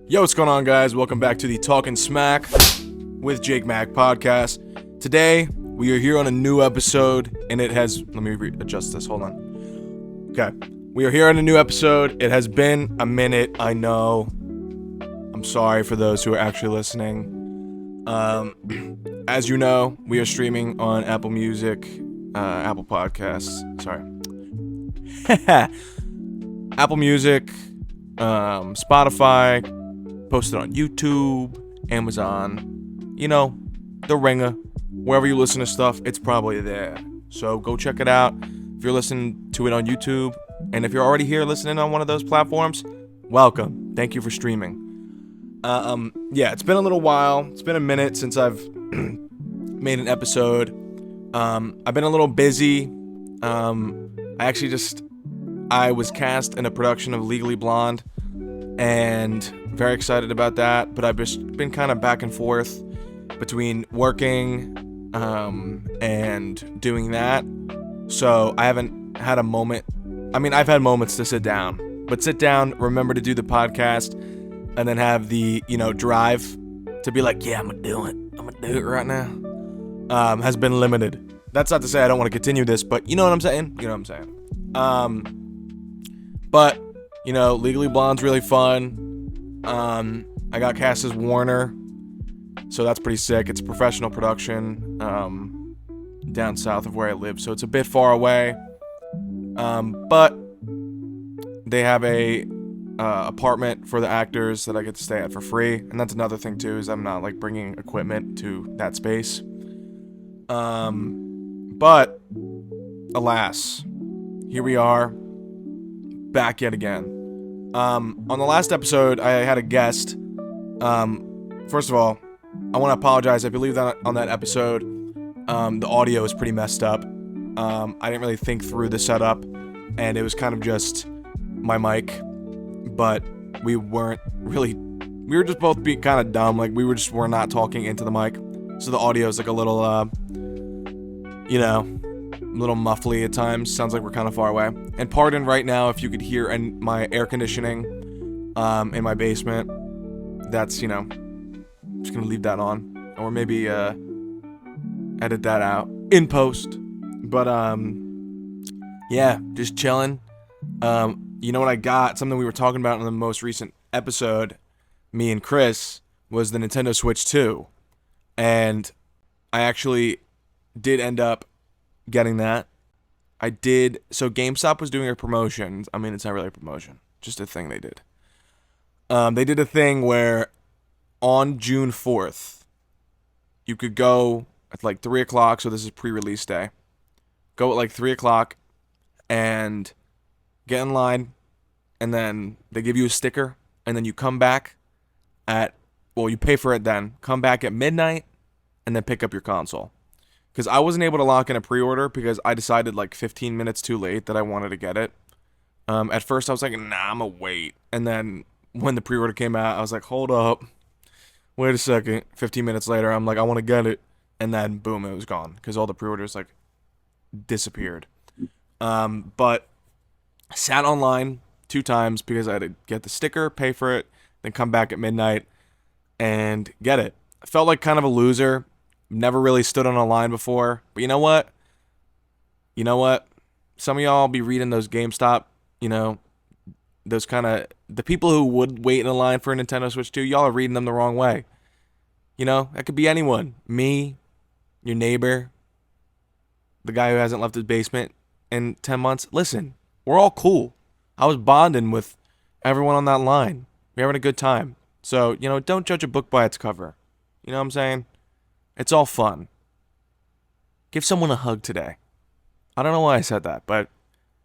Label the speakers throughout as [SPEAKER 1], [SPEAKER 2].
[SPEAKER 1] Yo, what's going on, guys? Welcome back to the Talkin Smack with Jake Mack podcast. Today, we are here on a new episode, and it has... Let me adjust this. Hold on. Okay. We are here on a new episode. It has been a minute, I know. I'm sorry for those who are actually listening. As you know, we are streaming on Apple Music, Apple Podcasts. Sorry. Apple Music, Spotify, posted on YouTube, Amazon, you know, the ringer. Wherever you listen to stuff, it's probably there. So go check it out. If you're listening to it on YouTube, and if you're already here listening on one of those platforms, welcome. Thank you for streaming. Yeah, it's been a little while. It's been a minute since I've made an episode. I've been a little busy. I was cast in a production of Legally Blonde, and very excited about that, but I've just been kind of back and forth between working and doing that, so I haven't had a moment. I mean, I've had moments to sit down, but sit down, remember to do the podcast, and then have the, drive to be like, yeah, I'm gonna do it right now, has been limited. That's not to say I don't want to continue this, but you know what I'm saying? But, Legally Blonde's really fun. I got cast as Warner, so that's pretty sick. It's a professional production down south of where I live, so it's a bit far away. But they have a apartment for the actors that I get to stay at for free, and that's another thing too, is I'm not like bringing equipment to that space. But alas, here we are, back yet again. On the last episode, I had a guest. First of all, I want to apologize. I believe that on that episode, the audio is pretty messed up. I didn't really think through the setup, and it was kind of just my mic, but we were just both being kind of dumb. Like, we were not talking into the mic, so the audio is like a little, little muffly at times. Sounds like we're kind of far away. And pardon right now if you could hear my air conditioning in my basement. That's, I'm just gonna leave that on, or maybe edit that out in post. But yeah, just chilling. You know what I got? Something we were talking about in the most recent episode, me and Chris, was the Nintendo Switch 2. And I actually did end up getting that. So GameStop was doing a promotion. I mean, it's not really a promotion, just a thing they did. They did a thing where on June 4th, you could go at like 3 o'clock, so this is pre-release day. Go at like 3 o'clock and get in line, and then they give you a sticker, and then you come back you pay for it then, come back at midnight, and then pick up your console. Because I wasn't able to lock in a pre-order because I decided like 15 minutes too late that I wanted to get it. At first I was like, nah, I'm gonna wait. And then when the pre-order came out, I was like, hold up. Wait a second. 15 minutes later, I'm like, I want to get it. And then boom, it was gone. Because all the pre-orders like disappeared. But I sat online 2 times because I had to get the sticker, pay for it, then come back at midnight and get it. I felt like kind of a loser. Never really stood on a line before. But you know what? Some of y'all be reading those GameStop, those kind of... The people who would wait in a line for a Nintendo Switch 2, y'all are reading them the wrong way. That could be anyone. Me, your neighbor, the guy who hasn't left his basement in 10 months. Listen, we're all cool. I was bonding with everyone on that line. We're having a good time. So, don't judge a book by its cover. You know what I'm saying? It's all fun. Give someone a hug today. I don't know why I said that, but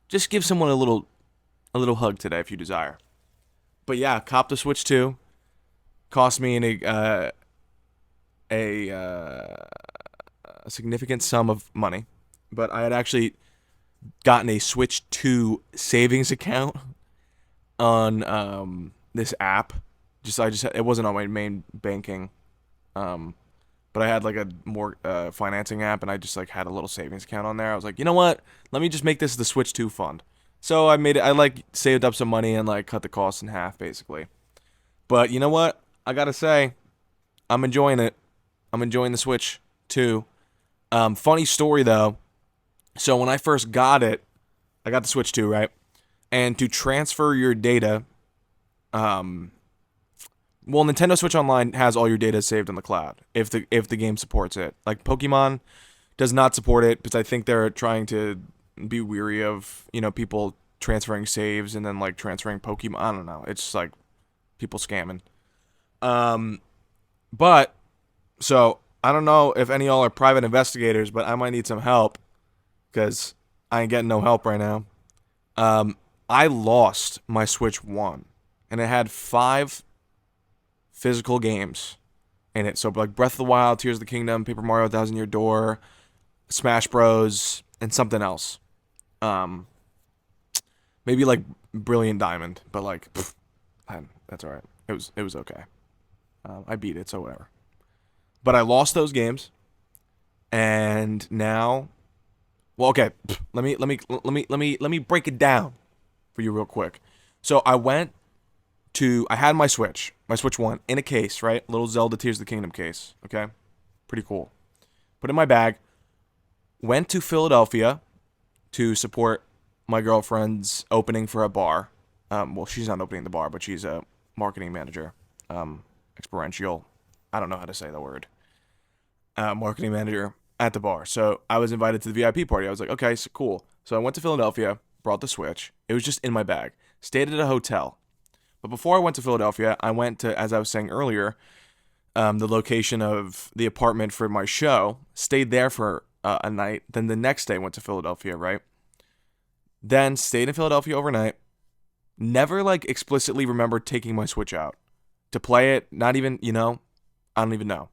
[SPEAKER 1] just give someone a little hug today if you desire. But yeah, cop the Switch 2. Cost me a significant sum of money, but I had actually gotten a Switch 2 savings account on this app. It wasn't on my main banking. But I had like a more financing app, and I just like had a little savings account on there. I was like, you know what? Let me just make this the Switch 2 fund. So I made it. I like saved up some money and like cut the cost in half, basically. But you know what? I gotta say, I'm enjoying it. I'm enjoying the Switch too. Funny story though. So when I first got it, I got the Switch 2, right? And to transfer your data, well, Nintendo Switch Online has all your data saved in the cloud if the game supports it. Like Pokemon does not support it because I think they're trying to be weary of, people transferring saves and then like transferring Pokemon. I don't know. It's just like people scamming. But so I don't know if any of y'all are private investigators, but I might need some help because I ain't getting no help right now. I lost my Switch 1 and it had 5 physical games in it. So like Breath of the Wild, Tears of the Kingdom, Paper Mario Thousand Year Door, Smash Bros, and something else. Maybe like Brilliant Diamond, but like that's all right. It was okay. I beat it, so whatever. But I lost those games, and now, well, okay. Let me break it down for you real quick. So I had my Switch 1 in a case, right? Little Zelda Tears of the Kingdom case, okay? Pretty cool. Put it in my bag. Went to Philadelphia to support my girlfriend's opening for a bar. Well, she's not opening the bar, but she's a marketing manager. Experiential. I don't know how to say the word. Marketing manager at the bar. So I was invited to the VIP party. I was like, okay, so cool. So I went to Philadelphia, brought the Switch. It was just in my bag. Stayed at a hotel. But before I went to Philadelphia, I went to, as I was saying earlier, the location of the apartment for my show. Stayed there for a night. Then the next day went to Philadelphia, right? Then stayed in Philadelphia overnight. Never like explicitly remembered taking my Switch out to play it. Not even, I don't even know.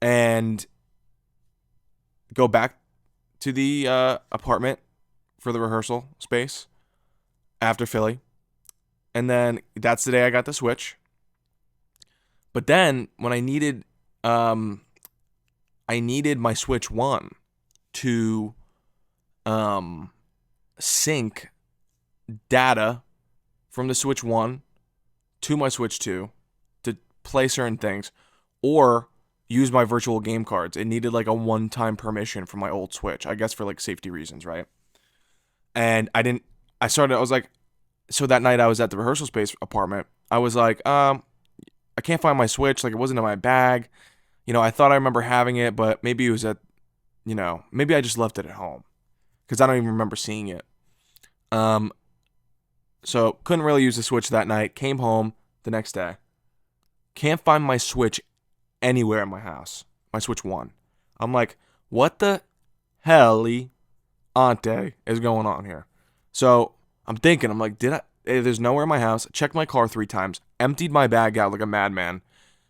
[SPEAKER 1] And go back to the apartment for the rehearsal space after Philly. And then that's the day I got the Switch. But then when I needed my Switch 1 to sync data from the Switch 1 to my Switch 2 to play certain things or use my virtual game cards. It needed like a one-time permission from my old Switch, I guess for like safety reasons, right? And so that night I was at the rehearsal space apartment. I was like, I can't find my Switch. Like it wasn't in my bag. I thought I remember having it, but maybe it was maybe I just left it at home because I don't even remember seeing it. So couldn't really use the Switch that night. Came home the next day. Can't find my Switch anywhere in my house. My Switch 1. I'm like, what the hell-y ante is going on here? So I'm thinking, I'm like, there's nowhere in my house. Checked my car 3 times. Emptied my bag out like a madman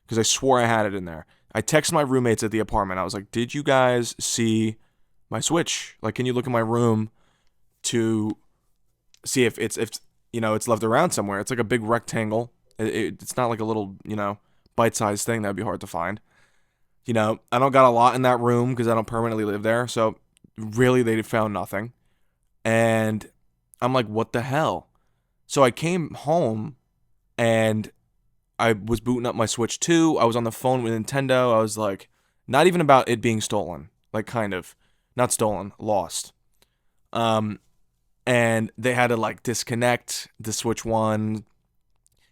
[SPEAKER 1] because I swore I had it in there. I texted my roommates at the apartment. I was like, did you guys see my Switch? Like, can you look in my room to see if it's left around somewhere? It's like a big rectangle. It's not like a little, bite-sized thing that would be hard to find. I don't got a lot in that room because I don't permanently live there. So really, they found nothing. And I'm like, what the hell? So I came home and I was booting up my Switch 2. I was on the phone with Nintendo. I was like, not even about it being stolen. Like, kind of. Not stolen. Lost. And they had to, like, disconnect the Switch 1,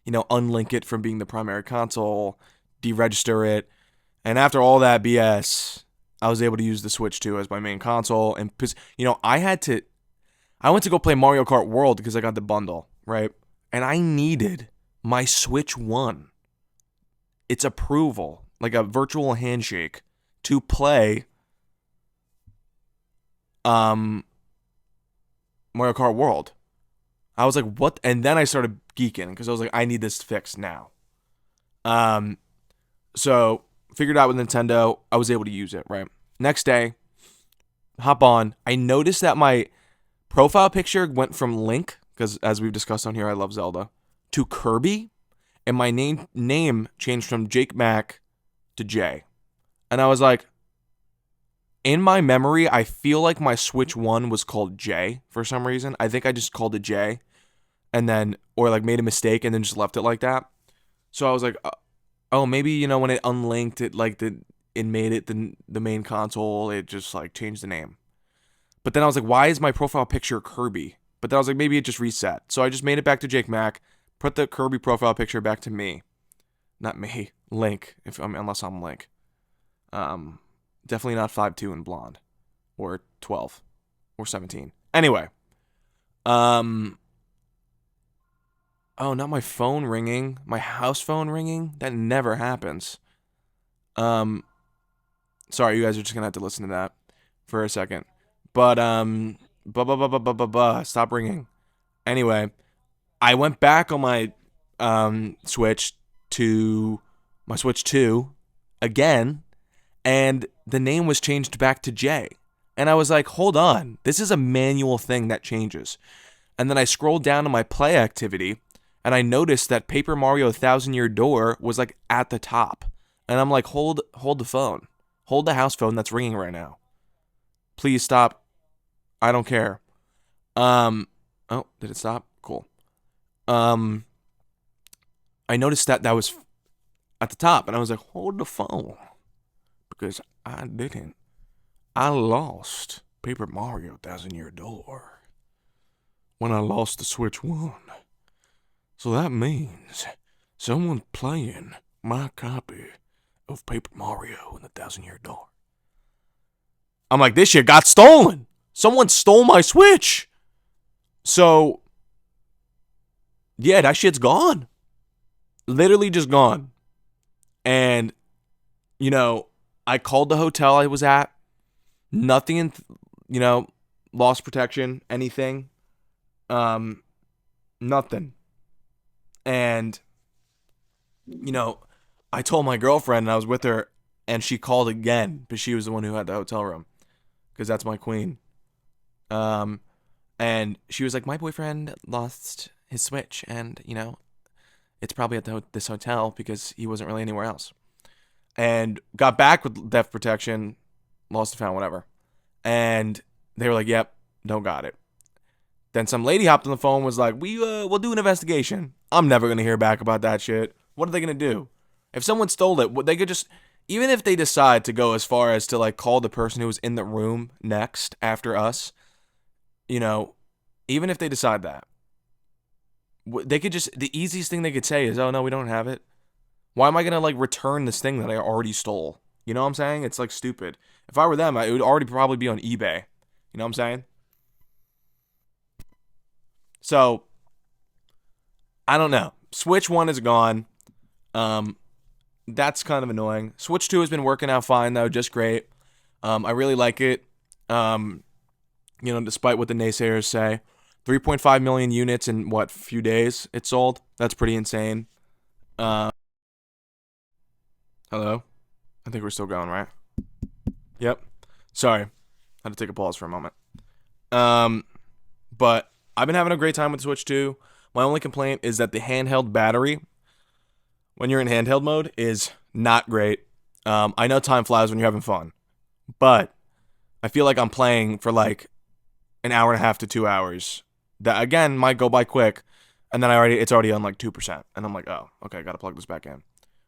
[SPEAKER 1] unlink it from being the primary console, deregister it. And after all that BS, I was able to use the Switch 2 as my main console. And, I went to go play Mario Kart World because I got the bundle, right? And I needed my Switch 1, its approval, like a virtual handshake, to play Mario Kart World. I was like, what? And then I started geeking because I was like, I need this fixed now. So figured out with Nintendo, I was able to use it, right? Next day, hop on. I noticed that my profile picture went from Link, because as we've discussed on here, I love Zelda, to Kirby, and my name changed from Jake Mack to Jay. And I was like, in my memory, I feel like my Switch 1 was called Jay for some reason. I think I just called it Jay, and then, or like made a mistake and then just left it like that. So I was like, oh, maybe, you know, when it unlinked, it made it the main console. It just like changed the name. But then I was like, why is my profile picture Kirby? But then I was like, maybe it just reset. So I just made it back to Jake Mack, put the Kirby profile picture back to me. Not me, Link, unless I'm Link. Definitely not 5'2" and blonde. Or 12. Or 17. Anyway. Oh, not my phone ringing. My house phone ringing? That never happens. Sorry, you guys are just gonna have to listen to that for a second. But stop ringing. Anyway, I went back on my Switch to my Switch 2 again, and the name was changed back to J. And I was like, hold on, this is a manual thing that changes. And then I scrolled down to my play activity, and I noticed that Paper Mario Thousand Year Door was like at the top. And I'm like, hold the phone. Hold the house phone that's ringing right now. Please stop. I don't care. Oh, did it stop? Cool. I noticed that was at the top, and I was like, hold the phone. Because I didn't. I lost Paper Mario Thousand Year Door when I lost the Switch 1. So that means someone's playing my copy of Paper Mario and the Thousand Year Door. I'm like, this shit got stolen. Someone stole my Switch. So, yeah, that shit's gone. Literally just gone. And, you know, I called the hotel I was at. Nothing in, loss protection, anything. Nothing. And, I told my girlfriend, and I was with her, and she called again, but she was the one who had the hotel room, because that's my queen. And she was like, my boyfriend lost his Switch, and, it's probably at this hotel, because he wasn't really anywhere else. And got back with theft protection, lost and found, whatever. And they were like, yep, don't got it. Then some lady hopped on the phone and was like, we'll do an investigation. I'm never going to hear back about that shit. What are they going to do? If someone stole it, they could just, even if they decide to go as far as to like call the person who was in the room next after us, even if they decide that, they could just, the easiest thing they could say is, oh no, we don't have it. Why am I going to like return this thing that I already stole? You know what I'm saying? It's like stupid. If I were them, it would already probably be on eBay. You know what I'm saying? So, I don't know. Switch 1 is gone. That's kind of annoying. Switch 2 has been working out fine, though. Just great. I really like it. Despite what the naysayers say. 3.5 million units in, few days it sold? That's pretty insane. Hello? I think we're still going, right? Yep. Sorry. Had to take a pause for a moment. But I've been having a great time with Switch 2. My only complaint is that the handheld battery, when you're in handheld mode, is not great. I know time flies when you're having fun, but I feel like I'm playing for like an hour and a half to 2 hours. That again might go by quick, and then it's already on like 2%, and I'm like, oh, okay, gotta plug this back in.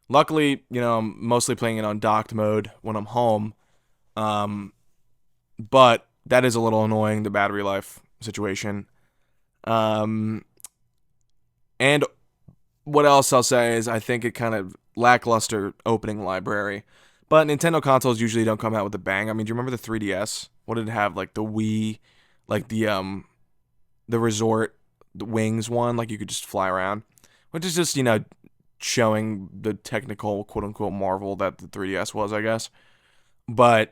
[SPEAKER 1] Luckily, I'm mostly playing it on docked mode when I'm home, but that is a little annoying, the battery life situation. And what else I'll say is I think it kind of lackluster opening library. But Nintendo consoles usually don't come out with a bang. I mean, do you remember the 3DS? What did it have? Like the Wii, like the resort, the wings one, like you could just fly around. Which is just, showing the technical quote unquote marvel that the 3DS was, I guess. And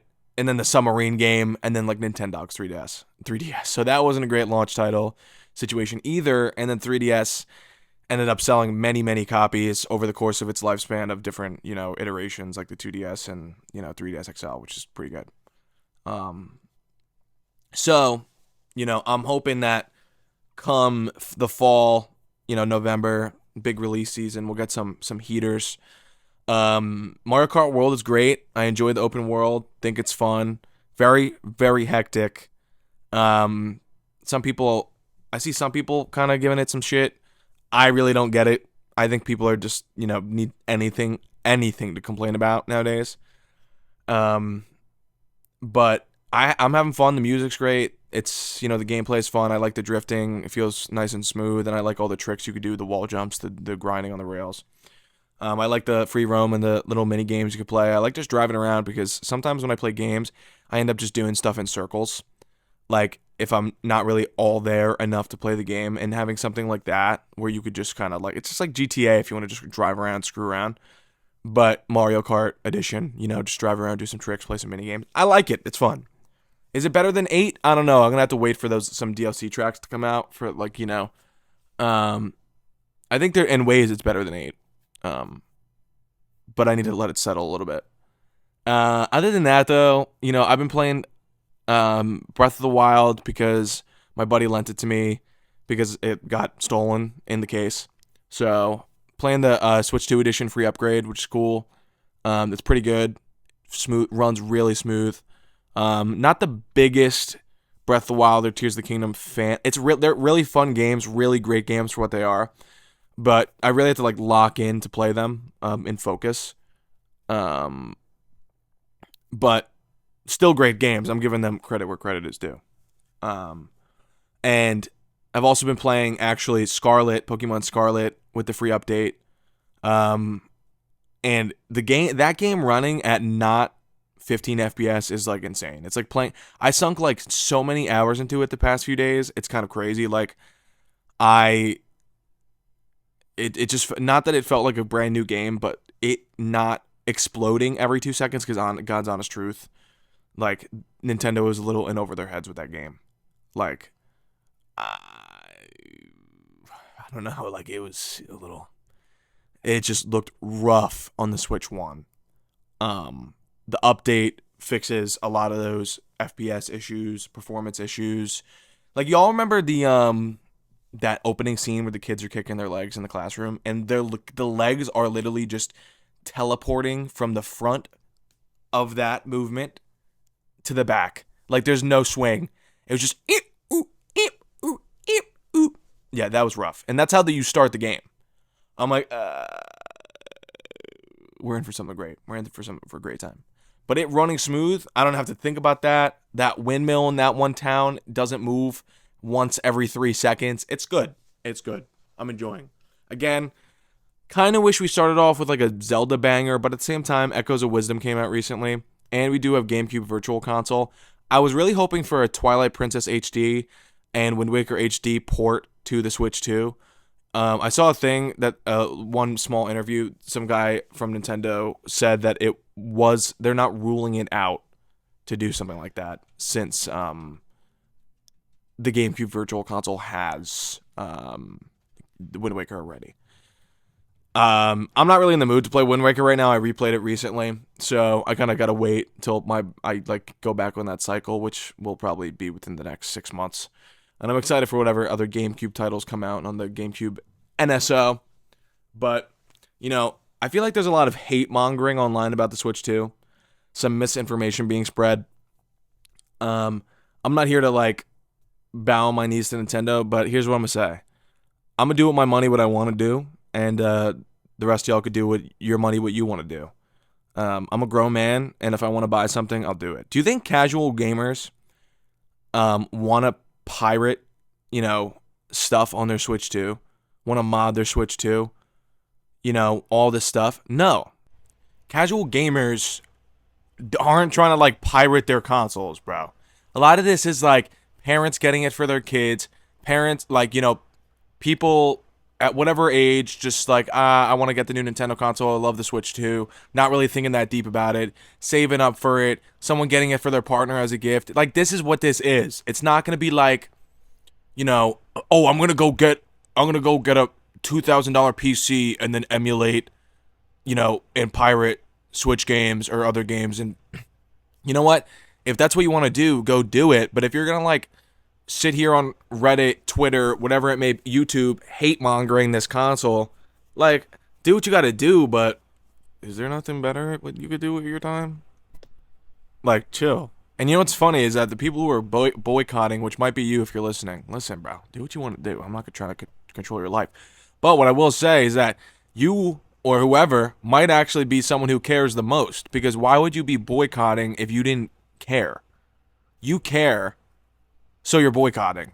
[SPEAKER 1] then the submarine game, and then like Nintendo's 3DS. So that wasn't a great launch title situation either. And then 3DS ended up selling many, many copies over the course of its lifespan of different, iterations, like the 2DS and, 3DS XL, which is pretty good. So, I'm hoping that come the fall, November, big release season, we'll get some heaters. Mario Kart World is great. I enjoy the open world. Think it's fun. Very, very hectic. I see some people kind of giving it some shit. I really don't get it. I think people are just, need anything to complain about nowadays. Um, but I'm having fun. The music's great. It's, the gameplay's fun. I like the drifting. It feels nice and smooth, and I like all the tricks you could do, the wall jumps, the grinding on the rails. I like the free roam and the little mini games you could play. I like just driving around because sometimes when I play games, I end up just doing stuff in circles. Like, if I'm not really all there enough to play the game, and having something like that where you could just kind of it's just like GTA if you want to just drive around, screw around. But Mario Kart edition, just drive around, do some tricks, play some mini games. I like it. It's fun. Is it better than 8? I don't know. I'm gonna have to wait for some DLC tracks to come out for I think they're in ways it's better than 8. But I need to let it settle a little bit. Other than that, though, I've been playing Breath of the Wild because my buddy lent it to me because it got stolen in the case. So playing the Switch 2 edition free upgrade, which is cool. It's pretty good. Smooth, runs really smooth. Not the biggest Breath of the Wild or Tears of the Kingdom fan. They're really fun games, really great games for what they are. But I really have to lock in to play them in focus. But still great games. I'm giving them credit where credit is due. And I've also been playing actually Pokemon Scarlet with the free update. And that game running at not 15 FPS is insane. It's playing. I sunk so many hours into it the past few days. It's kind of crazy. It just, not that it felt like a brand new game, but it not exploding every 2 seconds, because on God's honest truth, Nintendo was a little in over their heads with that game. I don't know, it was a little, it just looked rough on the Switch 1. The update fixes a lot of those FPS issues, performance issues. Y'all remember that opening scene where the kids are kicking their legs in the classroom, and the legs are literally just teleporting from the front of that movement to the back. There's no swing. It was just eep, oop, eep, oop, eep, oop. Yeah, that was rough. And that's how you start the game. I'm we're in for something great. We're in for a great time. But it running smooth, I don't have to think about that. That windmill in that one town doesn't move once every 3 seconds. It's good. It's good. I'm enjoying. Again, kind of wish we started off with a Zelda banger, but at the same time, Echoes of Wisdom came out recently, and we do have GameCube Virtual Console. I was really hoping for a Twilight Princess HD and Wind Waker HD port to the Switch 2. I saw a thing that one small interview, some guy from Nintendo said that they're not ruling it out to do something like that, since the GameCube Virtual Console has the Wind Waker already. I'm not really in the mood to play Wind Waker right now. I replayed it recently, so I kind of gotta wait till I go back on that cycle, which will probably be within the next 6 months. And I'm excited for whatever other GameCube titles come out on the GameCube NSO. But, I feel like there's a lot of hate mongering online about the Switch 2. Some misinformation being spread. I'm not here to bow my knees to Nintendo, but here's what I'm gonna say. I'm gonna do with my money what I want to do, and the rest of y'all could do with your money what you want to do. I'm a grown man, and if I want to buy something, I'll do it. Do you think casual gamers want to pirate, stuff on their Switch 2? Want to mod their Switch 2? All this stuff? No. Casual gamers aren't trying to pirate their consoles, bro. A lot of this is parents getting it for their kids. Parents, people at whatever age, just I want to get the new Nintendo console. I love the Switch 2. Not really thinking that deep about it. Saving up for it. Someone getting it for their partner as a gift. This is what this is. It's not going to be oh, I'm going to go get a $2,000 PC and then emulate, and pirate Switch games or other games. And you know what? If that's what you want to do, go do it. But if you're going to sit here on Reddit, Twitter, whatever it may be, YouTube, hate mongering this console, do what you got to do, but is there nothing better what you could do with your time? Chill. And you know what's funny is that the people who are boycotting, which might be you if you're listening, listen, bro, do what you want to do. I'm not going to try to control your life. But what I will say is that you or whoever might actually be someone who cares the most, because why would you be boycotting if you didn't care? You care, so you're boycotting.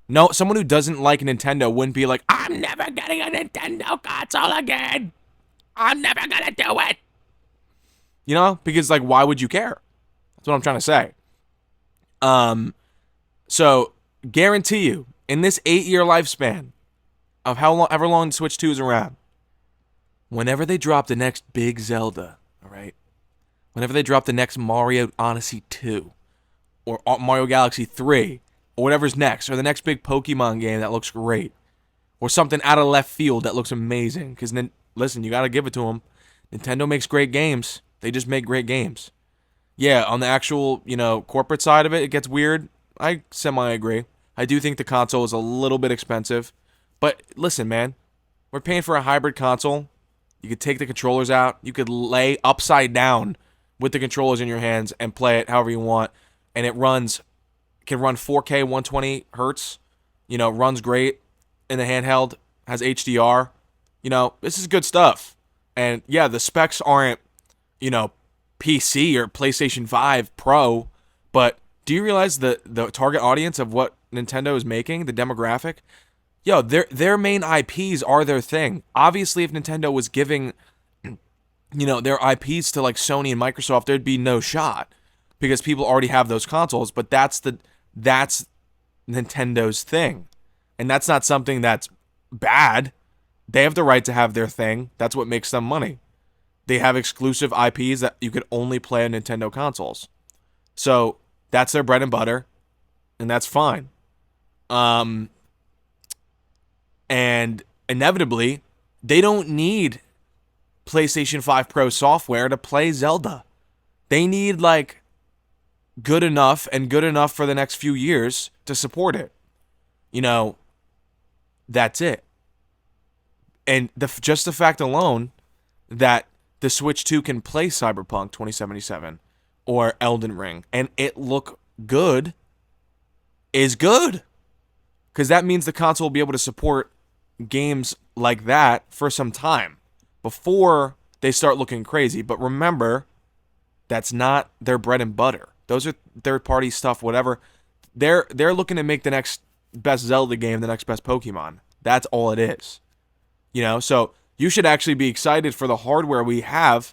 [SPEAKER 1] No, someone who doesn't like Nintendo wouldn't be like, I'm never getting a Nintendo console again. I'm never gonna do it. You know, because like, why would you care? That's what I'm trying to say. So guarantee you, in this 8-year lifespan of however long Switch 2 is around, whenever they drop the next big Zelda, all right, whenever they drop the next Mario Odyssey 2 or Mario Galaxy 3 or whatever's next, or the next big Pokemon game that looks great, or something out of left field that looks amazing, because then listen, you got to give it to them. Nintendo makes great games. They just make great games. Yeah, on the actual, corporate side of it, it gets weird. I semi-agree. I do think the console is a little bit expensive. But listen, man, we're paying for a hybrid console. You could take the controllers out. You could lay upside down with the controllers in your hands and play it however you want. And it can run 4K 120 hertz. Runs great in the handheld. Has HDR. This is good stuff. And yeah, the specs aren't, PC or PlayStation 5 Pro, but do you realize the target audience of what Nintendo is making, the demographic? Yo, their main IPs are their thing. Obviously, if Nintendo was giving, their IPs to like Sony and Microsoft, there'd be no shot because people already have those consoles. But that's Nintendo's thing, and that's not something that's bad. They have the right to have their thing. That's what makes them money. They have exclusive IPs that you could only play on Nintendo consoles. So that's their bread and butter, and that's fine. And inevitably, they don't need PlayStation 5 Pro software to play Zelda. They need like good enough for the next few years to support it. That's it. And just the fact alone that the Switch 2 can play Cyberpunk 2077 or Elden Ring and it look good is good. Because that means the console will be able to support games like that for some time before they start looking crazy. But remember, that's not their bread and butter. Those are third-party stuff, whatever. They're looking to make the next best Zelda game, the next best Pokemon. That's all it is. So you should actually be excited for the hardware we have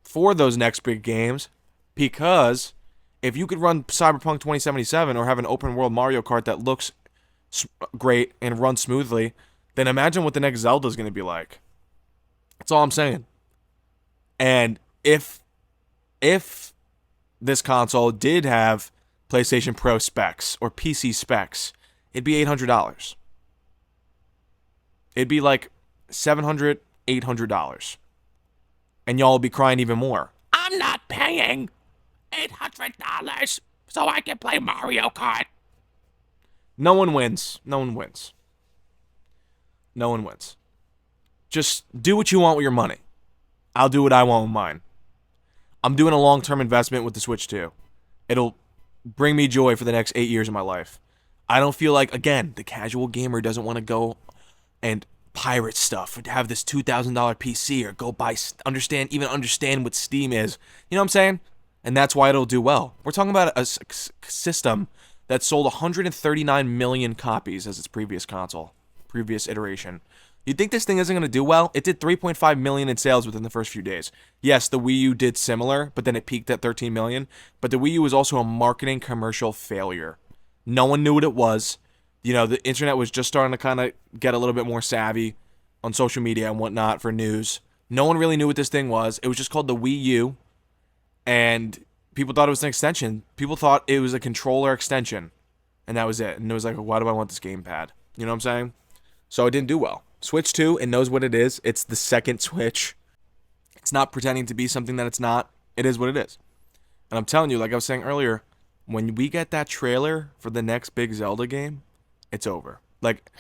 [SPEAKER 1] for those next big games, because if you could run Cyberpunk 2077 or have an open world Mario Kart that looks great and runs smoothly, then imagine what the next Zelda is going to be like. That's all I'm saying. And if this console did have PlayStation Pro specs or PC specs, it'd be $800. It'd be like $700, $800. And y'all will be crying even more. I'm not paying $800 so I can play Mario Kart. No one wins. No one wins. No one wins. Just do what you want with your money. I'll do what I want with mine. I'm doing a long-term investment with the Switch 2. It'll bring me joy for the next 8 years of my life. I don't feel like, again, the casual gamer doesn't want to go and pirate stuff or to have this $2,000 PC or go buy, understand what Steam is. You know what I'm saying? And that's why it'll do well. We're talking about a system that sold 139 million copies as its previous iteration. You'd think this thing isn't going to do well? It did 3.5 million in sales within the first few days. Yes, the Wii U did similar, but then it peaked at 13 million. But the Wii U was also a marketing commercial failure. No one knew what it was. The internet was just starting to kind of get a little bit more savvy on social media and whatnot for news. No one really knew what this thing was. It was just called the Wii U, and people thought it was an extension. People thought it was a controller extension, and that was it. And it was like, why do I want this gamepad? You know what I'm saying? So it didn't do well. Switch 2, it knows what it is. It's the second Switch. It's not pretending to be something that it's not. It is what it is. And I'm telling you, like I was saying earlier, when we get that trailer for the next big Zelda game, it's over. Like,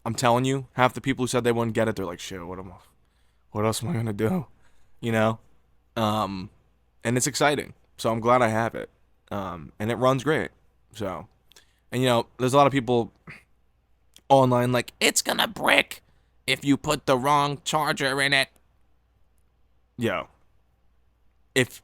[SPEAKER 1] I'm telling you, half the people who said they wouldn't get it, they're like, shit, what else am I gonna do? And it's exciting. So I'm glad I have it. And it runs great. So, and there's a lot of people online like, it's gonna brick.
[SPEAKER 2] if you put the wrong charger in it.
[SPEAKER 1] Yo, if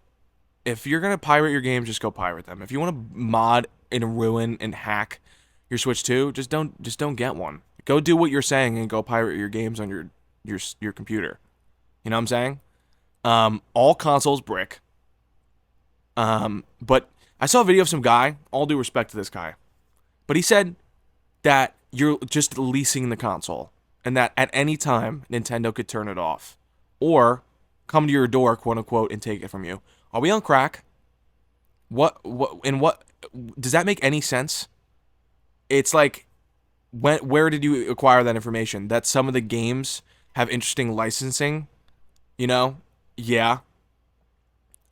[SPEAKER 1] you're gonna pirate your games, just go pirate them. If you want to mod and ruin and hack your Switch 2, just don't get one. Go do what you're saying and go pirate your games on your computer. You know what I'm saying? All consoles brick. But I saw a video of some guy. All due respect to this guy, but he said that you're just leasing the console and that at any time Nintendo could turn it off or come to your door, quote unquote, and take it from you. Are we on crack? What does that make any sense? It's like where did you acquire that information? That some of the games have interesting licensing, you know? Yeah,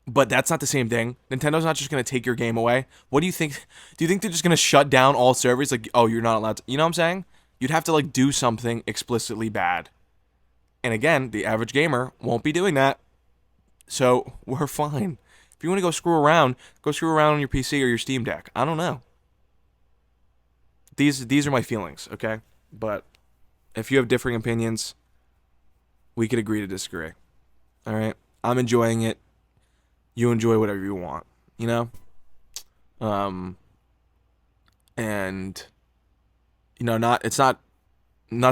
[SPEAKER 1] but that's not the same thing. Nintendo's not just gonna take your game away. What do you think? Do you think they're just gonna shut down all servers? Like, oh, you're not allowed to. You know what I'm saying? You'd have to like do something explicitly bad. And again, the average gamer won't be doing that. So we're fine. If you want to go screw around on your PC or your Steam Deck. I don't know. These are my feelings, okay? But if you have differing opinions, we could agree to disagree. All right? I'm enjoying it. You enjoy whatever you want, you know? And not it's not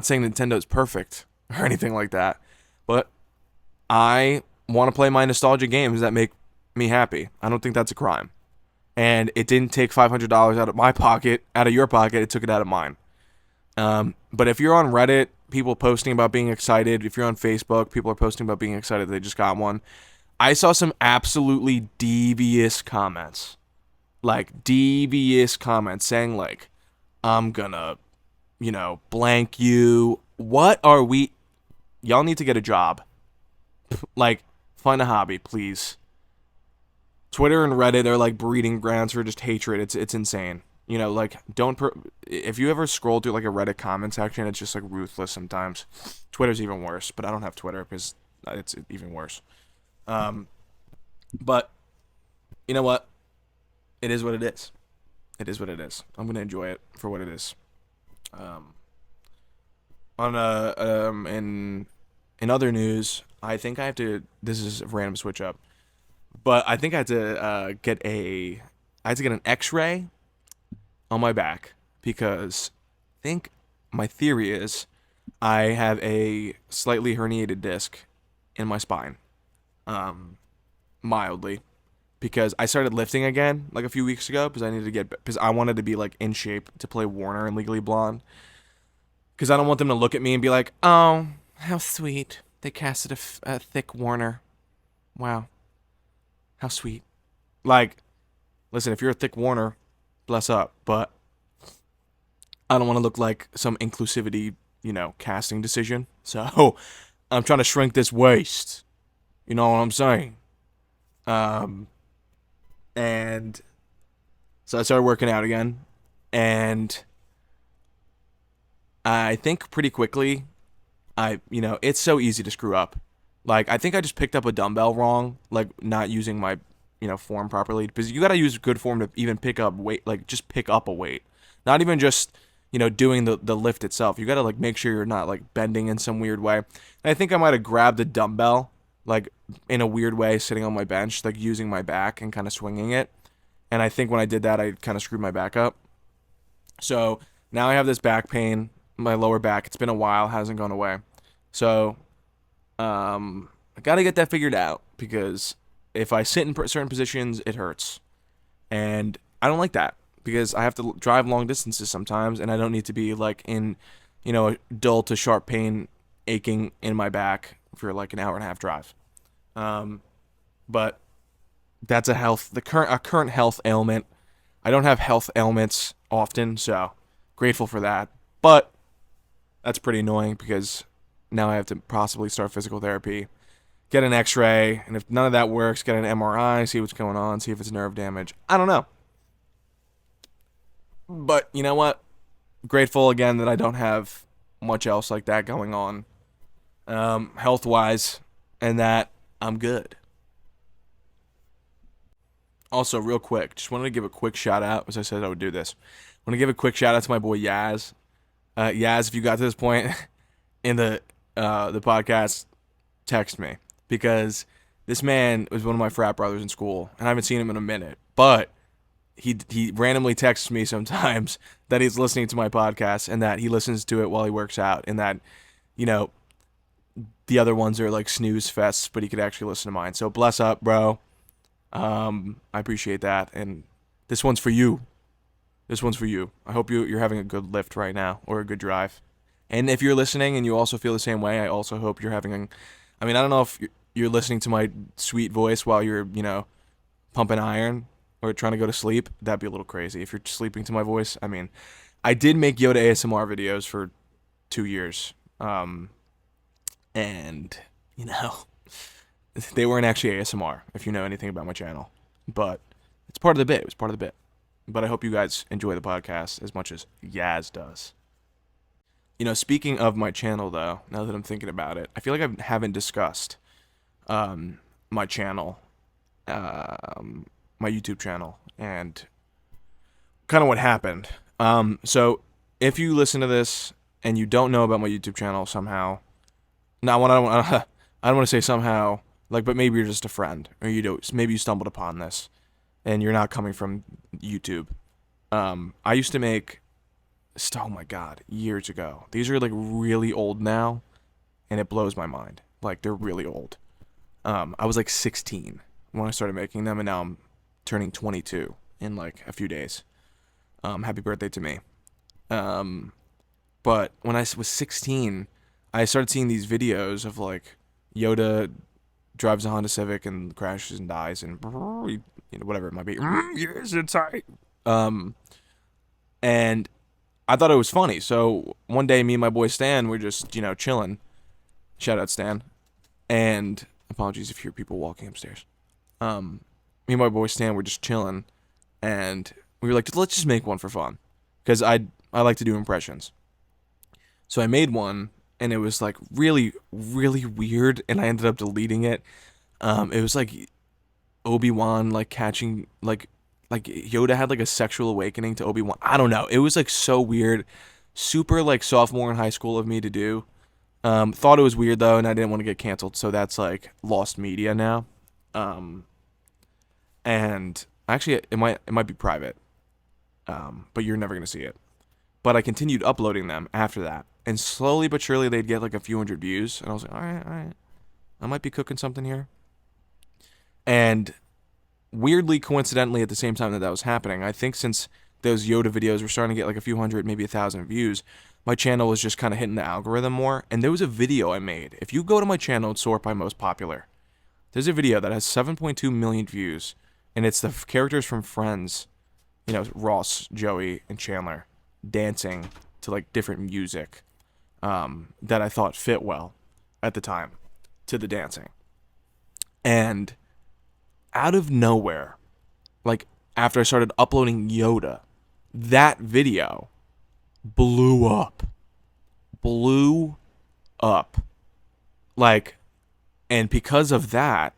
[SPEAKER 1] saying Nintendo's perfect or anything like that, but I want to play my nostalgia games that make me happy. I don't think that's a crime. And it didn't take $500 out of my pocket, out of your pocket. It took it out of mine. But if you're on Reddit, people posting about being excited. If you're on Facebook, people are posting about being excited they just got one. I saw some absolutely devious comments. Like, devious comments saying, like, I'm gonna, blank you. What are we? Y'all need to get a job. Like, find a hobby, please. Twitter and Reddit are like breeding grounds for just hatred. It's insane. Like if you ever scroll through like a Reddit comment section, it's just like ruthless sometimes. Twitter's even worse, but I don't have Twitter because it's even worse. But you know what? It is what it is. It is what it is. I'm gonna enjoy it for what it is. In other news, I think I have to. This is a random switch up. But I think I had to get an X-ray on my back because I think my theory is I have a slightly herniated disc in my spine, mildly, because I started lifting again like a few weeks ago because I wanted to be like in shape to play Warner and Legally Blonde because I don't want them to look at me and be like, oh, how sweet, they casted a thick Warner, wow. How sweet. Like, listen, if you're a thick Warner, bless up. But I don't want to look like some inclusivity, casting decision. So I'm trying to shrink this waist. You know what I'm saying? And so I started working out again. And I think pretty quickly, it's so easy to screw up. Like, I think I just picked up a dumbbell wrong, like, not using my, form properly. Because you gotta use good form to even pick up weight, like, just pick up a weight. Not even just, doing the lift itself. You gotta, like, make sure you're not, like, bending in some weird way. And I think I might have grabbed the dumbbell, like, in a weird way, sitting on my bench, like, using my back and kind of swinging it. And I think when I did that, I kind of screwed my back up. So, now I have this back pain, my lower back. It's been a while, hasn't gone away. So, I gotta get that figured out because if I sit in certain positions, it hurts, and I don't like that because I have to drive long distances sometimes, and I don't need to be like in, a dull to sharp pain, aching in my back for like an hour and a half drive. But that's a current health ailment. I don't have health ailments often, so grateful for that. But that's pretty annoying because now I have to possibly start physical therapy, get an X-ray, and if none of that works, get an MRI, see what's going on, see if it's nerve damage. I don't know. But you know what? Grateful again that I don't have much else like that going on, health-wise, and that I'm good. Also, real quick, just wanted to give a quick shout out, as I said I would do this. I want to give a quick shout out to my boy Yaz. Yaz, if you got to this point in the the podcast text me because this man was one of my frat brothers in school, and I haven't seen him in a minute. But he randomly texts me sometimes that he's listening to my podcast and that he listens to it while he works out, and that, you know, the other ones are like snooze fests, but he could actually listen to mine. So bless up, bro. I appreciate that, and this one's for you. This one's for you. I hope you're having a good lift right now or a good drive. And if you're listening and you also feel the same way, I also hope you're having I don't know if you're listening to my sweet voice while you're, pumping iron or trying to go to sleep. That'd be a little crazy. If you're sleeping to my voice, I did make Yoda ASMR videos for 2 years. And, they weren't actually ASMR, if you know anything about my channel. But it's part of the bit. It was part of the bit. But I hope you guys enjoy the podcast as much as Yaz does. Speaking of my channel, though, now that I'm thinking about it, I feel like I haven't discussed my channel, my YouTube channel, and kind of what happened. So if you listen to this and you don't know about my YouTube channel somehow, I don't want to say somehow, but maybe you're just a friend, or maybe you stumbled upon this, and you're not coming from YouTube. I used to make, oh my god, years ago. These are really old now, and it blows my mind. They're really old. I was 16 when I started making them, and now I'm turning 22 in a few days. Happy birthday to me. But when I was 16, I started seeing these videos of Yoda drives a Honda Civic and crashes and dies and whatever it might be. Yes, it's tight. And I thought it was funny. So one day, me and my boy Stan were just, chilling. Shout out Stan. And apologies if you hear people walking upstairs. Me and my boy Stan were just chilling, and we were like, let's just make one for fun, because I like to do impressions. So I made one, and it was really, really weird, and I ended up deleting it. It was Obi-Wan catching Yoda had a sexual awakening to Obi-Wan. I don't know. It was so weird, super sophomore in high school of me to do. Thought it was weird though, and I didn't want to get canceled, so that's lost media now. And actually it might be private. But you're never gonna see it. But I continued uploading them after that, and slowly but surely they'd get a few hundred views, and I was like, all right, I might be cooking something here. And weirdly, coincidentally, at the same time that was happening, I think since those Yoda videos were starting to get a few hundred, maybe 1,000 views, my channel was just kind of hitting the algorithm more. And there was a video I made. If you go to my channel and sort by most popular, there's a video that has 7.2 million views, and it's the characters from Friends, Ross, Joey, and Chandler, dancing to different music that I thought fit well at the time to the dancing. And out of nowhere, after I started uploading Yoda, that video blew up. And because of that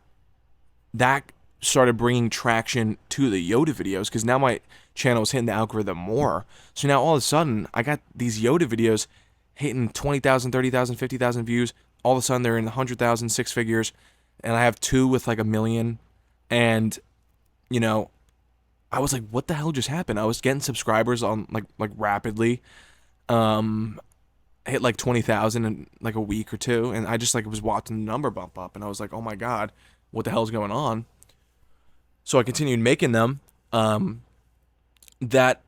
[SPEAKER 1] started bringing traction to the Yoda videos, because now my channel was hitting the algorithm more. So now all of a sudden, I got these Yoda videos hitting 20,000, 30,000, 50,000 views. All of a sudden, they're in the 100,000, six figures. And I have two with 1 million. And, I was like, what the hell just happened? I was getting subscribers on rapidly. Hit 20,000 in a week or two. And I just was watching the number bump up. And I was like, oh my God, what the hell's going on? So I continued making them. That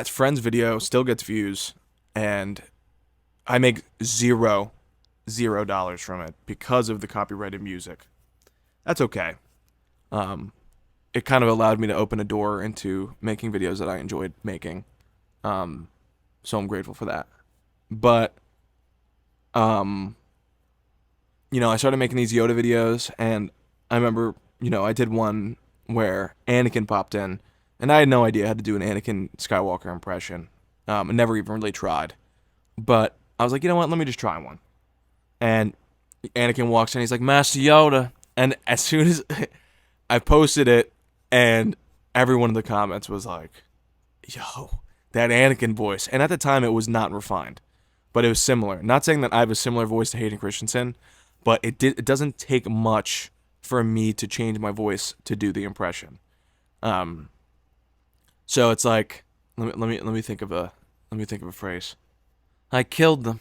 [SPEAKER 1] Friends video still gets views. And I make $0 from it because of the copyrighted music. That's okay. It kind of allowed me to open a door into making videos that I enjoyed making. So I'm grateful for that. But, I started making these Yoda videos, and I remember, I did one where Anakin popped in, and I had no idea how to do an Anakin Skywalker impression. I never even really tried. But I was like, you know what, let me just try one. And Anakin walks in, he's like, Master Yoda. And as soon as I posted it, and everyone in the comments was like, yo, that Anakin voice. And at the time, it was not refined. but it was similar. Not saying that I have a similar voice to Hayden Christensen, but it doesn't take much for me to change my voice to do the impression. So it's like, let me think of a phrase. I killed them.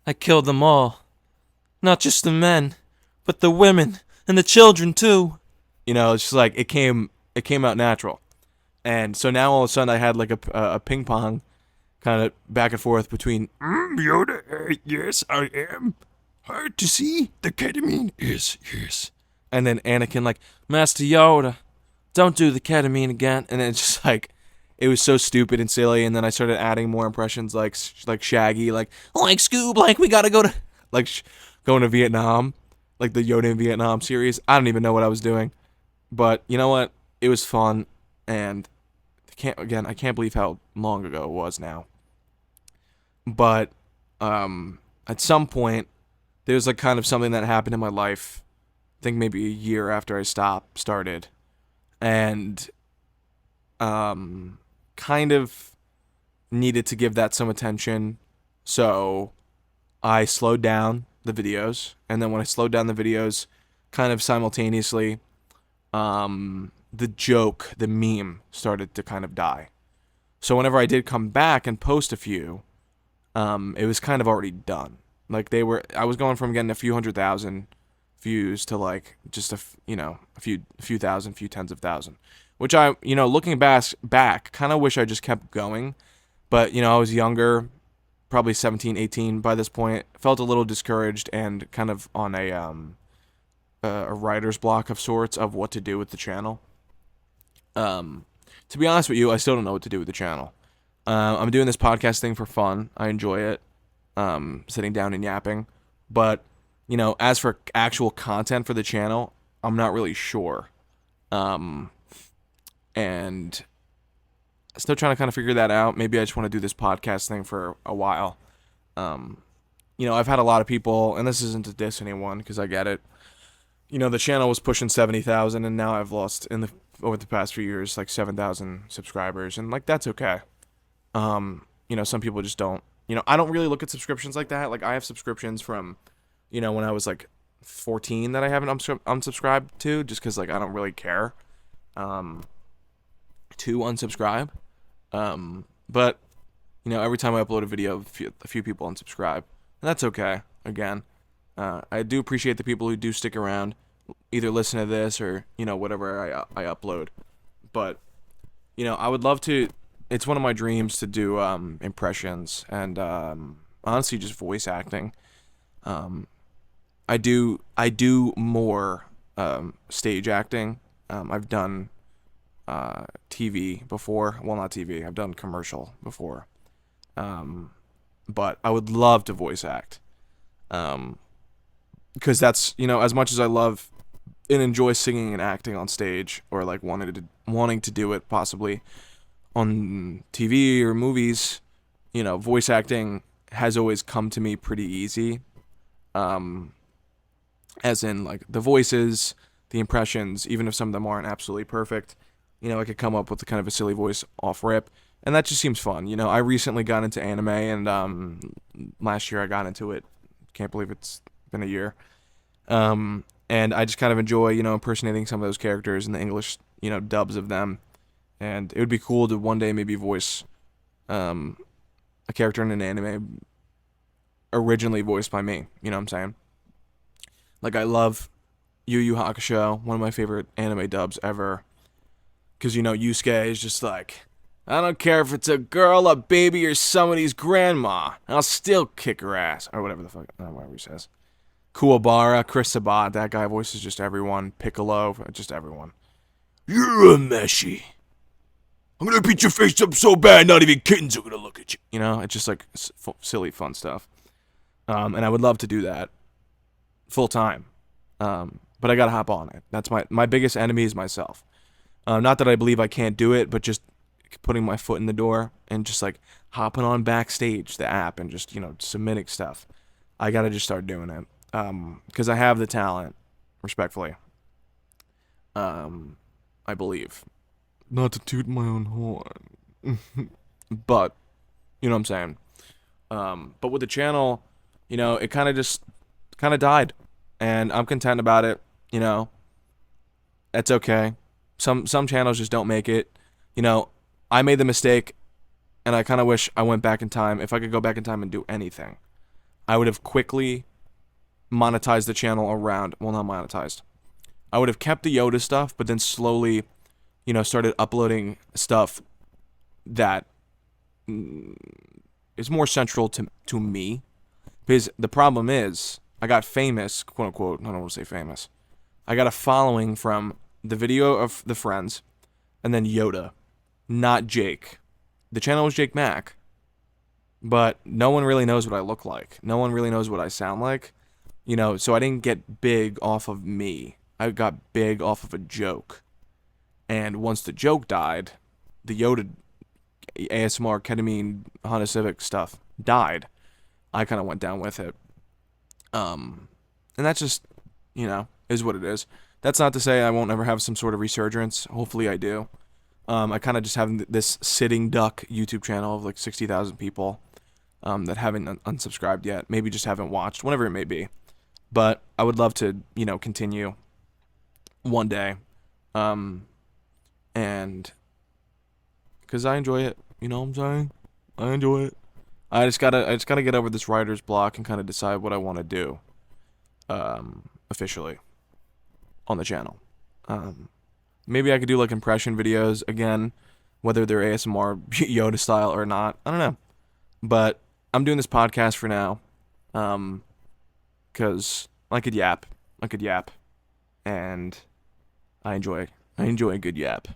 [SPEAKER 1] I killed them all. Not just the men, but the women and the children too. It's just like it came out natural. And so now all of a sudden I had like a ping pong kind of back and forth between Yoda, yes I am. Hard to see. The ketamine is yes. And then Anakin like, Master Yoda, don't do the ketamine again. And then it's just like, it was so stupid and silly. And then I started adding more impressions like Shaggy, like Scoob, like we gotta go to going to Vietnam, like the Yoda in Vietnam series. I don't even know what I was doing, but you know what? It was fun, and I can't believe how long ago it was now. But at some point, there was like kind of something that happened in my life. I think maybe a year after I started, and kind of needed to give that some attention. So I slowed down the videos, and then when I slowed down the videos, kind of simultaneously, the meme started to kind of die. So whenever I did come back and post a few, it was kind of already done. Like I was going from getting a few 100,000 views to like just a few thousand, few tens of thousand, which I, looking back, kind of wish I just kept going. But, I was younger, probably 17, 18 by this point, felt a little discouraged and kind of on a writer's block of sorts of what to do with the channel. To be honest with you, I still don't know what to do with the channel. I'm doing this podcast thing for fun. I enjoy it, sitting down and yapping. But, as for actual content for the channel, I'm not really sure. And still trying to kind of figure that out. Maybe I just want to do this podcast thing for a while. I've had a lot of people, and this isn't to diss anyone because I get it. The channel was pushing 70,000, and now I've lost over the past few years like 7,000 subscribers, and like that's okay. Some people just don't. I don't really look at subscriptions like that. Like I have subscriptions from, when I was like 14 that I haven't unsubscribed to, just because like I don't really care to unsubscribe. But every time I upload a video, a few people unsubscribe, and that's okay. Again, I do appreciate the people who do stick around, either listen to this or whatever I upload. But I would love to. It's one of my dreams to do impressions and honestly just voice acting. I do more stage acting. I've done TV before. Well, not TV. I've done commercial before. But I would love to voice act. Because that's, as much as I love and enjoy singing and acting on stage, or like wanting to do it possibly on TV or movies, voice acting has always come to me pretty easy. As in like the voices, the impressions, even if some of them aren't absolutely perfect, I could come up with a kind of a silly voice off rip, and that just seems fun. I recently got into anime, and last year I got into it. Can't believe it's been a year. And I just kind of enjoy, impersonating some of those characters in the English, dubs of them. And it would be cool to one day maybe voice a character in an anime originally voiced by me. You know what I'm saying? Like, I love Yu Yu Hakusho, one of my favorite anime dubs ever. Because, Yusuke is just like, I don't care if it's a girl, a baby, or somebody's grandma. I'll still kick her ass. Or whatever the fuck, whatever he says. Kuwabara, Chris Sabat, that guy voices just everyone. Piccolo, just everyone. You're a Meshi. I'm gonna beat your face up so bad, not even kittens are gonna look at you. It's just like silly, fun stuff. And I would love to do that full time. But I gotta hop on it. That's my biggest enemy is myself. Not that I believe I can't do it, but just putting my foot in the door and just like hopping on Backstage, the app, and just, submitting stuff. I gotta just start doing it. Because I have the talent, respectfully. I believe. Not to toot my own horn. But, you know what I'm saying. But with the channel, it kind of died, and I'm content about it. That's okay. Some channels just don't make it. I made the mistake, and I kind of wish I went back in time. If I could go back in time and do anything, I would have quickly monetized the channel around. Well, not monetized. I would have kept the Yoda stuff, but then slowly, started uploading stuff that is more central to me. Because the problem is, I got famous, quote unquote. I don't want to say famous. I got a following from the video of the friends, and then Yoda, not Jake. The channel was Jake Mack, but no one really knows what I look like. No one really knows what I sound like. So I didn't get big off of me. I got big off of a joke. And once the joke died, the Yoda ASMR, ketamine, Honda Civic stuff died. I kind of went down with it. And that's just, is what it is. That's not to say I won't ever have some sort of resurgence. Hopefully I do. I kind of just have this sitting duck YouTube channel of like 60,000 people that haven't unsubscribed yet. Maybe just haven't watched, whatever it may be. But I would love to, continue one day. And because I enjoy it. You know what I'm saying? I enjoy it. I just gotta get over this writer's block and kind of decide what I want to do. Officially. On the channel. Maybe I could do like impression videos again, whether they're ASMR Yoda style or not. I don't know. But I'm doing this podcast for now. Cause I could yap. And I enjoy a good yap.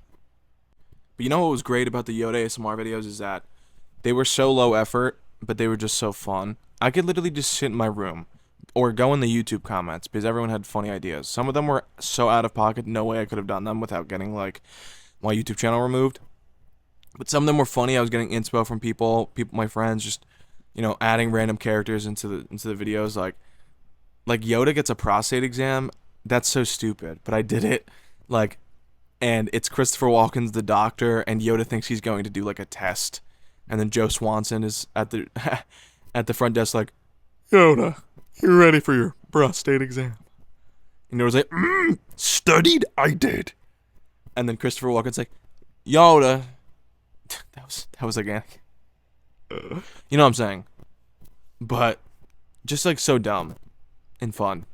[SPEAKER 1] But you know what was great about the Yoda ASMR videos is that they were so low effort, but they were just so fun. I could literally just sit in my room or go in the YouTube comments because everyone had funny ideas. Some of them were so out of pocket, no way I could have done them without getting like my YouTube channel removed. But some of them were funny. I was getting inspo from people, my friends, just adding random characters into the videos. Like Yoda gets a prostate exam. That's so stupid, but I did it. And it's Christopher Walken's the doctor, and Yoda thinks he's going to do like a test, and then Joe Swanson is at the at the front desk like, Yoda, you ready for your prostate exam? And Yoda's like, studied? I did. And then Christopher Walken's like, Yoda. That was like, you know what I'm saying? But just like so dumb and fun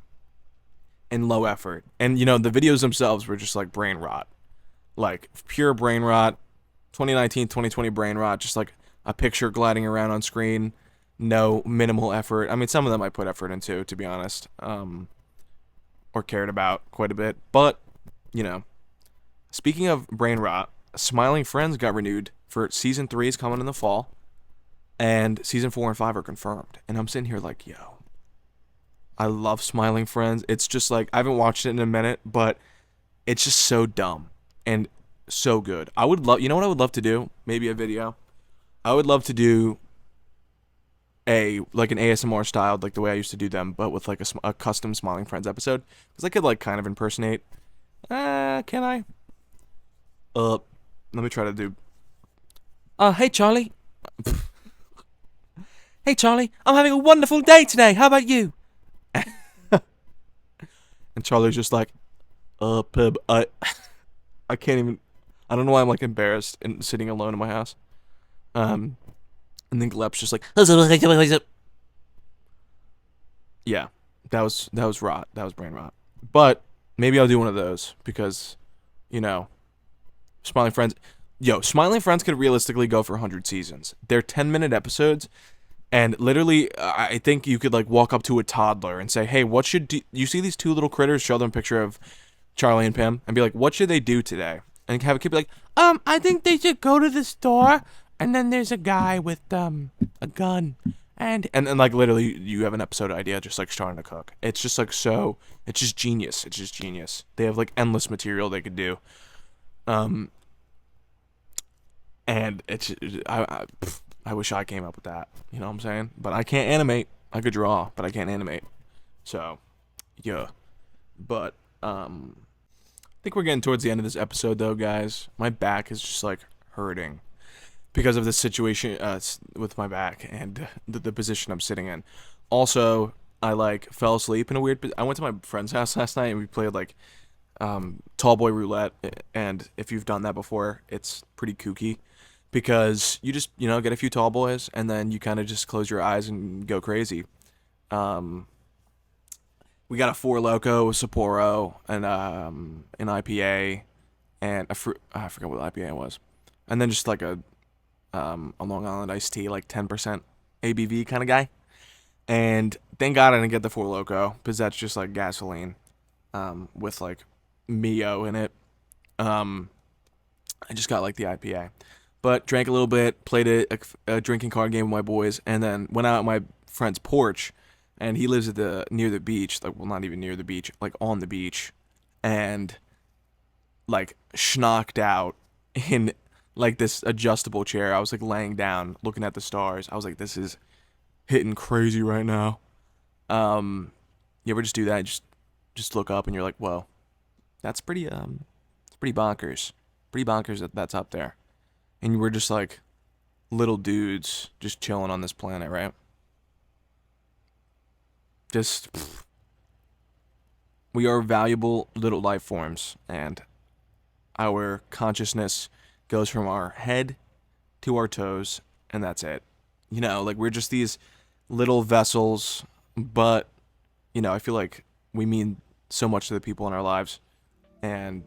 [SPEAKER 1] and low effort. And the videos themselves were just like brain rot. Like pure brain rot. 2019, 2020 brain rot, just like a picture gliding around on screen. No minimal effort. I mean, some of them I put effort into, to be honest. Or cared about quite a bit. But, speaking of brain rot, Smiling Friends got renewed for season 3 is coming in the fall. And season 4 and 5 are confirmed. And I'm sitting here like, yo, I love Smiling Friends. It's just like, I haven't watched it in a minute, but it's just so dumb and so good. I would love, what I would love to do? Maybe a video. I would love to do an ASMR style, like the way I used to do them, but with like a custom Smiling Friends episode. Because I could like kind of impersonate. Can I? Let me try to do. Hey Charlie. Hey Charlie, I'm having a wonderful day today. How about you? And Charlie's just like, Pib, I can't even. I don't know why I'm like embarrassed and sitting alone in my house. And then Glep's just like, yeah, that was rot. That was brain rot. But maybe I'll do one of those because, Smiling Friends. Smiling Friends could realistically go for 100 seasons. They're 10-minute episodes. And literally, I think you could like walk up to a toddler and say, hey, what should you see these two little critters? Show them a picture of Charlie and Pim and be like, what should they do today? And have a kid be like, I think they should go to the store. And then there's a guy with a gun. And like literally you have an episode idea just like starting to cook. It's just like it's just genius. It's just genius. They have like endless material they could do. And it's I wish I came up with that. You know what I'm saying? But I can't animate. I could draw, but I can't animate. So, yeah. But, I think we're getting towards the end of this episode, though, guys. My back is just, like, hurting. because of the situation with my back and the position I'm sitting in. Also, I like fell asleep in a weird. I went to my friend's house last night and we played like tall boy roulette. And if you've done that before, it's pretty kooky because you just get a few tall boys and then you kind of just close your eyes and go crazy. Um, we got a Four Loko, a Sapporo, and an IPA, and I forgot what IPA was, and then just like a Long Island iced tea, like 10% ABV kind of guy. And thank God I didn't get the Four Loko because that's just like gasoline, with like Mio in it. Um, I just got like the IPA, but drank a little bit, played a drinking card game with my boys, and then went out on my friend's porch. And he lives near the beach, like, well, not even near the beach, like on the beach, and like schnocked out in like this adjustable chair. I was like laying down, looking at the stars. I was like, this is hitting crazy right now. You ever just do that? Just look up and you're like, whoa, that's it's pretty bonkers. Pretty bonkers that's up there. And we're just like little dudes just chilling on this planet, right? We are valuable little life forms, and our consciousness goes from our head to our toes, and that's it. Like we're just these little vessels, but, I feel like we mean so much to the people in our lives, and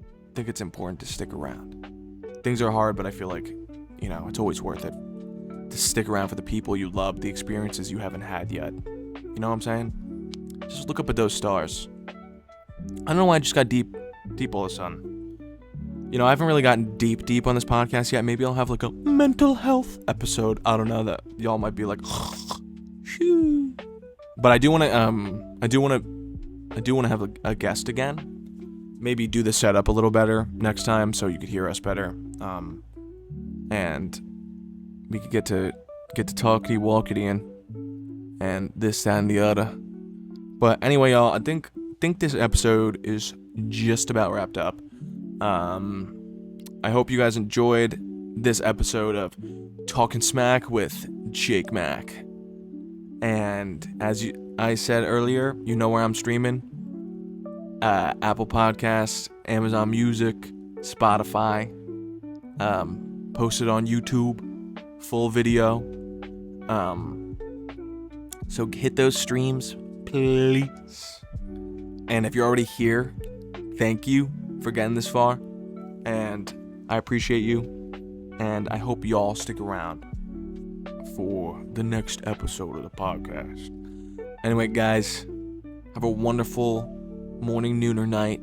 [SPEAKER 1] I think it's important to stick around. Things are hard, but I feel like, it's always worth it to stick around for the people you love, the experiences you haven't had yet. You know what I'm saying? Just look up at those stars. I don't know why I just got deep all of a sudden. I haven't really gotten deep on this podcast yet. Maybe I'll have like a mental health episode. I don't know, that y'all might be like, shoo. But I do want to have a guest again. Maybe do the setup a little better next time so you could hear us better. And we could get to talkity walkity and this, that, and the other. But anyway, y'all, I think this episode is just about wrapped up. I hope you guys enjoyed this episode of Talkin' Smack with Jake Mack. And as I said earlier, you know where I'm streaming. Apple Podcasts, Amazon Music, Spotify. Posted on YouTube, full video. So hit those streams, please. And if you're already here, thank you for getting this far. And I appreciate you. And I hope y'all stick around for the next episode of the podcast. Anyway, guys, have a wonderful morning, noon, or night.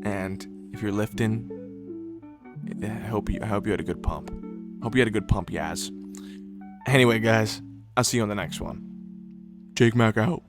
[SPEAKER 1] And if you're lifting, I hope you had a good pump. Hope you had a good pump, Yaz. Anyway, guys, I'll see you on the next one. Jake Mack out.